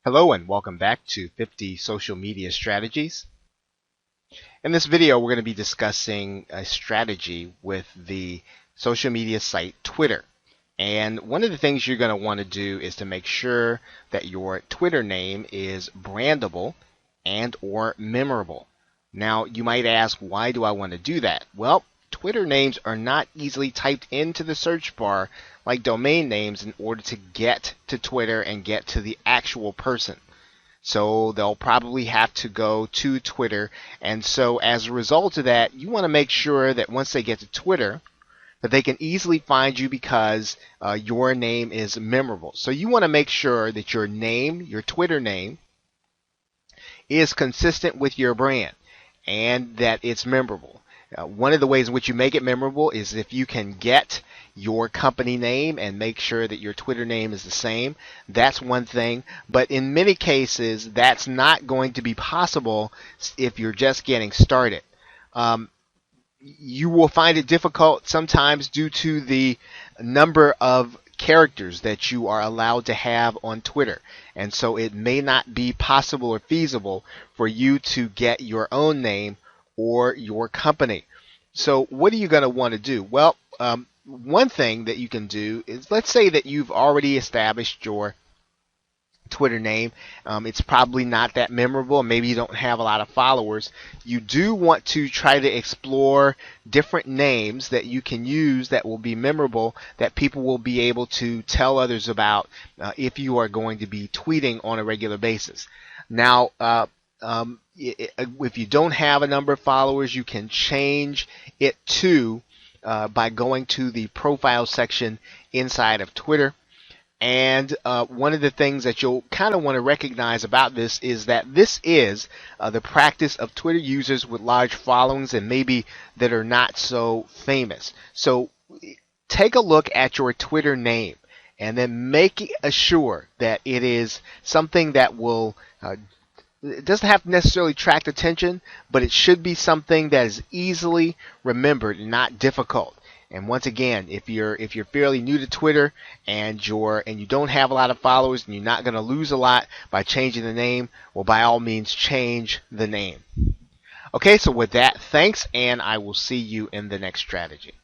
Hello and welcome back to 50 Social Media Strategies. In this video, we're going to be discussing a strategy with the social media site Twitter. And one of the things you're going to want to do is to make sure that your Twitter name is brandable and or memorable. Now, you might ask, why do I want to do that? Well, Twitter names are not easily typed into the search bar like domain names in order to get to Twitter and get to the actual person. So they'll probably have to go to Twitter. And so as a result of that, you want to make sure that once they get to Twitter, that they can easily find you because your name is memorable. So you want to make sure that your name, your Twitter name, is consistent with your brand and that it's memorable. One of the ways in which you make it memorable is if you can get your company name and make sure that your Twitter name is the same. That's one thing. But in many cases, that's not going to be possible if you're just getting started. You will find it difficult sometimes due to the number of characters that you are allowed to have on Twitter. And so it may not be possible or feasible for you to get your own name or your company. So what are you going to want to do? Well, one thing that you can do is, let's say that you've already established your Twitter name. It's probably not that memorable. Maybe you don't have a lot of followers. You do want to try to explore different names that you can use that will be memorable, that people will be able to tell others about if you are going to be tweeting on a regular basis. Now, if you don't have a number of followers, you can change it to by going to the profile section inside of Twitter. And one of the things that you'll kind of want to recognize about this is that this is the practice of Twitter users with large followings and maybe that are not so famous. So take a look at your Twitter name and then make sure that it is something that will it doesn't have to necessarily attract attention, but it should be something that is easily remembered and not difficult. And once again, if you're fairly new to Twitter and you don't have a lot of followers and you're not going to lose a lot by changing the name, well, by all means, change the name. Okay, so with that, thanks, and I will see you in the next strategy.